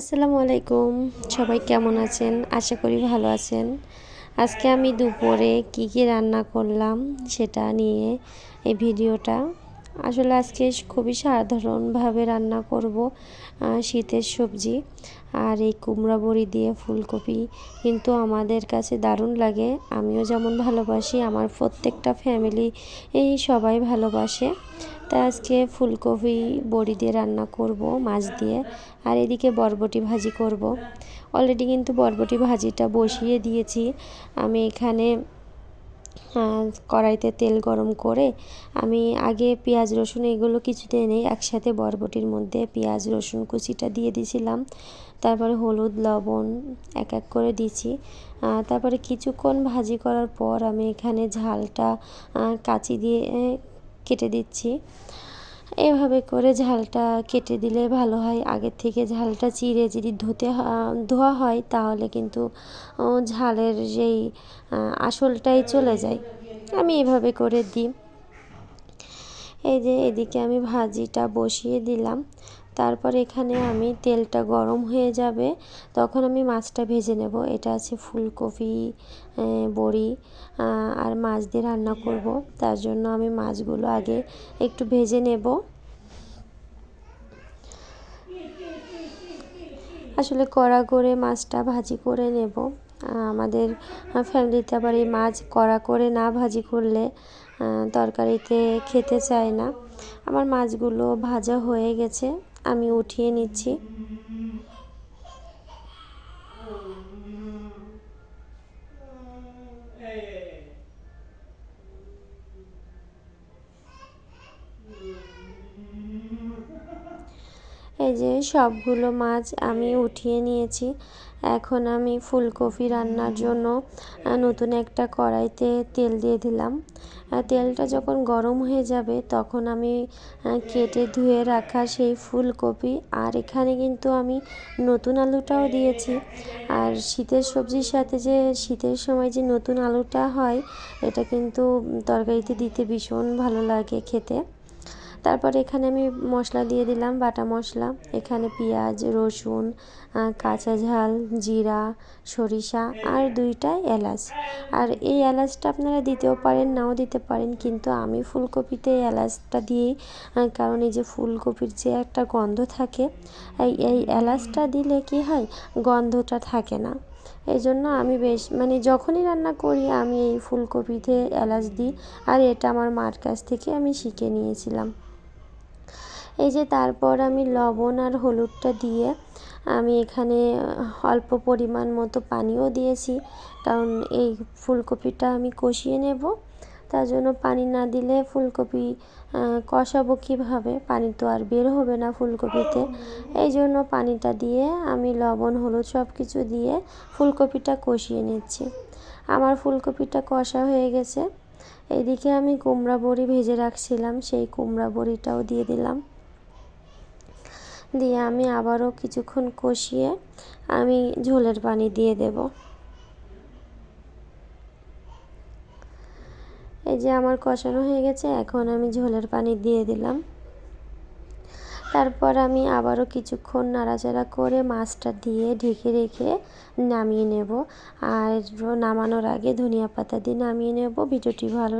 আসসালামু আলাইকুম। সবাই কেমন আছেন? আশা করি ভালো আছেন। আজকে আমি দুপুরে কি রান্না করলাম সেটা নিয়ে এই ভিডিওটা। আসলে আজকে খুবই সাধারণভাবে রান্না করব শীতের সবজি। আর এই কুমড়া বড়ি দিয়ে ফুলকপি কিন্তু আমাদের কাছে দারুণ লাগে। আমিও যেমন ভালোবাসি, আমার প্রত্যেকটা ফ্যামিলি সবাই ভালোবাসে। তাই আজকে ফুলকপি বড়ি দিয়ে রান্না করব মাছ দিয়ে। আর এদিকে বরবটি ভাজি করব। অলরেডি কিন্তু বরবটি ভাজিটা বসিয়ে দিয়েছি। আমি এখানে কড়াইতে তেল গরম করে আমি আগে পেঁয়াজ রসুন এগুলো কিছুতে নেই, একসাথে বরবটির মধ্যে পেঁয়াজ রসুন কুচিটা দিয়ে দিয়েছিলাম। তারপরে হলুদ লবণ এক এক করে দিচ্ছি। তারপরে কিছুক্ষণ ভাজি করার পর আমি এখানে ঝালটা কাঁচি দিয়ে কেটে দিচ্ছি। এভাবে করে ঝালটা কেটে দিলে ভালো হয়। আগের থেকে ঝালটা চিড়ে যদি ধোয়া হয় তাহলে কিন্তু ঝালের যেই আসলটাই চলে যায়। আমি এভাবে করে দিই। এই যে এদিকে আমি ভাজিটা বসিয়ে দিলাম। তারপর এখানে আমি তেলটা গরম হয়ে যাবে তখন আমি মাছটা ভেজে নেব। এটা আছে ফুলকপি বড়ি আর মাছ দিয়ে রান্না করব। তার জন্য আমি মাছগুলো আগে একটু ভেজে নেব। আসলে কড়া করে মাছটা ভাজি করে নেব। আমাদের ফ্যামিলিতে আবার এই মাছ কড়া করে না ভাজি করলে তরকারিতে খেতে চায় না। আমার মাছগুলো ভাজা হয়ে গেছে, আমি উঠিয়ে নিচ্ছি। এই যে সবগুলো মাছ আমি উঠিয়ে নিয়েছি। এখন আমি ফুলকপি রান্নার জন্য নতুন একটা কড়াইতে তেল দিয়ে দিলাম। তেলটা যখন গরম হয়ে যাবে তখন আমি কেটে ধুয়ে রাখা সেই ফুলকপি, আর এখানে কিন্তু আমি নতুন আলুটাও দিয়েছি। আর শীতের সবজির সাথে যে শীতের সময় যে নতুন আলুটা হয় এটা কিন্তু তরকারিতে দিতে ভীষণ ভালো লাগে খেতে। তারপর এখানে আমি মশলা দিয়ে দিলাম, বাটা মশলা। এখানে পেঁয়াজ রসুন কাঁচা ঝাল জিরা সরিষা আর 2টা এলাচ। আর এই এলাচটা আপনারা দিতেও পারেন নাও দিতে পারেন, কিন্তু আমি ফুলকপিতে এলাচটা দিই। কারণ এই যে ফুলকপির যে একটা গন্ধ থাকে, এই এলাচটা দিলে কি হয়, গন্ধটা থাকে না। এই জন্য আমি বেশ যখনই রান্না করি আমি এই ফুলকপিতে এলাচ দিই। আর এটা আমার মার কাছ থেকে আমি শিখে নিয়েছিলাম। এই যে তারপর আমি লবণ আর হলুদটা দিয়ে আমি এখানে অল্প পরিমাণ মতো পানিও দিয়েছি, কারণ এই ফুলকপিটা আমি কষিয়ে নেব। তার জন্য পানি না দিলে ফুলকপি কষাবো কীভাবে, পানি তো আর বের হবে না ফুলকপিতে। এই জন্য পানিটা দিয়ে আমি লবণ হলুদ সব কিছু দিয়ে ফুলকপিটা কষিয়ে নিচ্ছি। আমার ফুলকপিটা কষা হয়ে গেছে। এইদিকে আমি কুমড়া বড়ি ভেজে রাখছিলাম, সেই কুমড়া বড়িটাও দিয়ে দিলাম। দিয়ে আমি আবারও কিছুক্ষণ কষিয়ে আমি ঝোলের পানি দিয়ে দেব। এই যে আমার কষানো হয়ে গেছে, এখন আমি ঝোলের পানি দিয়ে দিলাম। তারপর আমি আবারও কিছুক্ষণ নাড়াচাড়া করে মাছটা দিয়ে ঢেকে রেখে নামিয়ে নেব। আর নামানোর আগে ধনিয়া পাতা দিয়ে নামিয়ে নেব। ভিডিওটি ভালো